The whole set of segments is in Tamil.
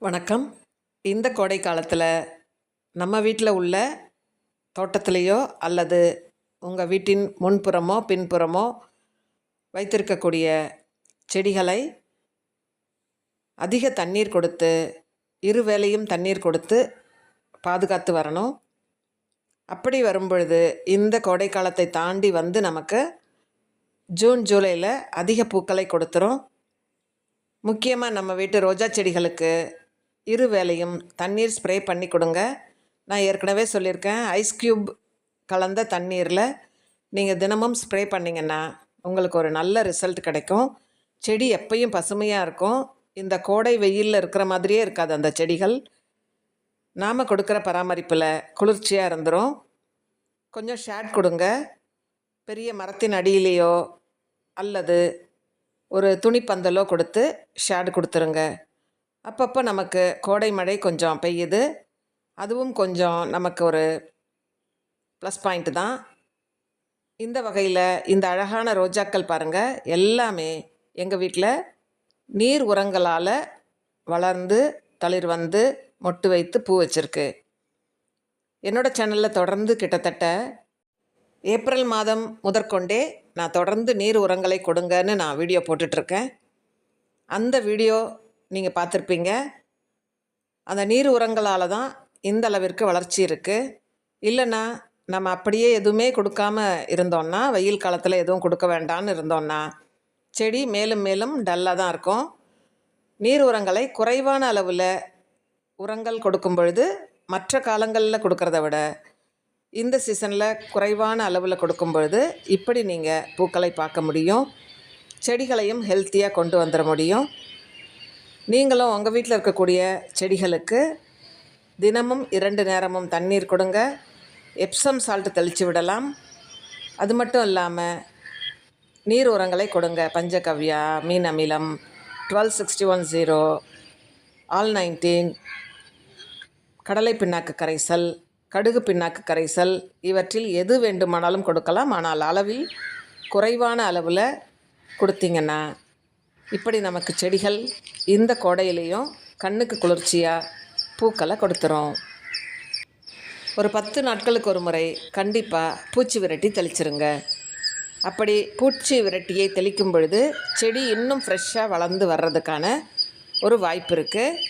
வணக்கம். இந்த கோடை காலத்தில் நம்ம வீட்டில் உள்ள தோட்டத்திலேயோ அல்லது உங்கள் வீட்டின் முன்புறமோ பின்புறமோ வைத்திருக்கக்கூடிய செடிகளை அதிக தண்ணீர் கொடுத்து இருவேளையும் தண்ணீர் கொடுத்து பாதுகாத்து வரணும். அப்படி வரும்பொழுது இந்த கோடை காலத்தை தாண்டி வந்து நமக்கு ஜூன் ஜூலையில் அதிக பூக்களை கொடுத்துரும். முக்கியமாக நம்ம வீட்டு ரோஜா செடிகளுக்கு இருவேளையும் தண்ணீர் ஸ்ப்ரே பண்ணி கொடுங்க. நான் ஏற்கனவே சொல்லியிருக்கேன், ஐஸ் க்யூப் கலந்த தண்ணீரில் நீங்கள் தினமும் ஸ்ப்ரே பண்ணிங்கன்னா உங்களுக்கு ஒரு நல்ல ரிசல்ட் கிடைக்கும். செடி எப்பயும் பசுமையாக இருக்கும். இந்த கோடை வெயிலில் இருக்கிற மாதிரியே இருக்காது அந்த செடிகள். நாம் கொடுக்குற பராமரிப்பில் குளிர்ச்சியாக இருந்துடும். கொஞ்சம் ஷேட் கொடுங்க. பெரிய மரத்தின் அடியிலேயோ அல்லது ஒரு துணிப்பந்தலோ கொடுத்து ஷேடு கொடுத்துருங்க. அப்பப்போ நமக்கு கோடை மழை கொஞ்சம் பெய்யுது. அதுவும் கொஞ்சம் நமக்கு ஒரு ப்ளஸ் பாயிண்ட்டு தான். இந்த வகையில் இந்த அழகான ரோஜாக்கள் பாருங்கள், எல்லாமே எங்கள் வீட்டில் நீர் உரங்களால் வளர்ந்து தளிர் வந்து மொட்டு வைத்து பூ வச்சிருக்கு. என்னோடய சேனலில் தொடர்ந்து கிட்டத்தட்ட ஏப்ரல் மாதம் முதற்கொண்டே நான் தொடர்ந்து நீர் உரங்களை கொடுங்கன்னு நான் வீடியோ போட்டுட்ருக்கேன். அந்த வீடியோ நீங்கள் பார்த்துருப்பீங்க. அந்த நீர் உரங்களால் தான் இந்த அளவிற்கு வளர்ச்சி இருக்குது. இல்லைன்னா நம்ம அப்படியே எதுவுமே கொடுக்காம இருந்தோன்னா, வெயில் காலத்தில் எதுவும் கொடுக்க வேண்டான்னு இருந்தோன்னா செடி மேலும் மேலும் டல்லாக தான் இருக்கும். நீர் உரங்களை குறைவான அளவில் உரங்கள் கொடுக்கும் பொழுது மற்ற காலங்களில் கொடுக்கறத விட இந்த சீசனில் குறைவான அளவில் கொடுக்கும் பொழுது இப்படி நீங்கள் பூக்களை பார்க்க முடியும். செடிகளையும் ஹெல்த்தியாக கொண்டு வந்துட முடியும். நீங்களும் உங்கள் வீட்டில் இருக்கக்கூடிய செடிகளுக்கு தினமும் 2 நேரமும் தண்ணீர் கொடுங்க. எப்சம் சால்ட்டு தெளித்து விடலாம். அது மட்டும் இல்லாமல் நீர் உரங்களை கொடுங்க. பஞ்சகவ்யா, மீன் அமிலம், 1261-0, All-19, கடலை பிண்ணாக்கு கரைசல், கடுகு பிண்ணாக்கு கரைசல், இவற்றில் எது வேண்டுமானாலும் கொடுக்கலாம். ஆனால் அளவில் குறைவான அளவில் கொடுத்தீங்கன்னா இப்படி நமக்கு செடிகள் இந்த கோடையிலையும் கண்ணுக்கு குளிர்ச்சியாக பூக்களை கொடுத்துரும். ஒரு 10 நாட்களுக்கு ஒரு முறை கண்டிப்பாக பூச்சி விரட்டி தெளிச்சிருங்க. அப்படி பூச்சி விரட்டியை தெளிக்கும் பொழுது செடி இன்னும் ஃப்ரெஷ்ஷாக வளர்ந்து வர்றதுக்கான ஒரு வாய்ப்பு இருக்குது.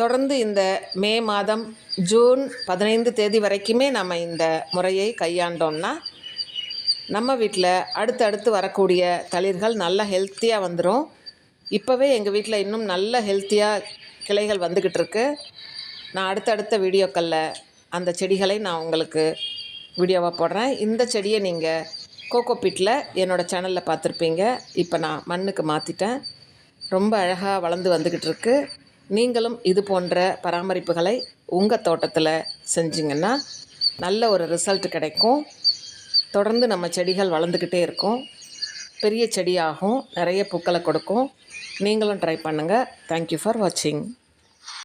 தொடர்ந்து இந்த மே மாதம் ஜூன் 15 தேதி வரைக்குமே நம்ம இந்த முறையை கையாண்டோம்னா நம்ம வீட்டில் அடுத்தடுத்து வரக்கூடிய தளிர்கள் நல்ல ஹெல்த்தியாக வந்துடும். இப்போவே எங்கள் வீட்டில் இன்னும் நல்ல ஹெல்த்தியாக கிளைகள் வந்துக்கிட்டு இருக்கு. நான் அடுத்தடுத்த வீடியோக்களில் அந்த செடிகளை நான் உங்களுக்கு வீடியோவாக போடுறேன். இந்த செடியை நீங்கள் கோகோபீட்டில் என்னோடய சேனலில் பார்த்துருப்பீங்க. இப்போ நான் மண்ணுக்கு மாற்றிட்டேன். ரொம்ப அழகாக வளர்ந்து வந்துக்கிட்டு இருக்கு. நீங்களும் இது போன்ற பராமரிப்புகளை உங்கள் தோட்டத்தில் செஞ்சிங்கன்னா நல்ல ஒரு ரிசல்ட் கிடைக்கும். தொடர்ந்து நம்ம செடிகள் வளர்ந்துக்கிட்டே இருக்கும். பெரிய செடியாகும், நிறைய பூக்களை கொடுக்கும். நீங்களும் ட்ரை பண்ணுங்கள். தேங்க்யூ ஃபார் வாட்சிங்.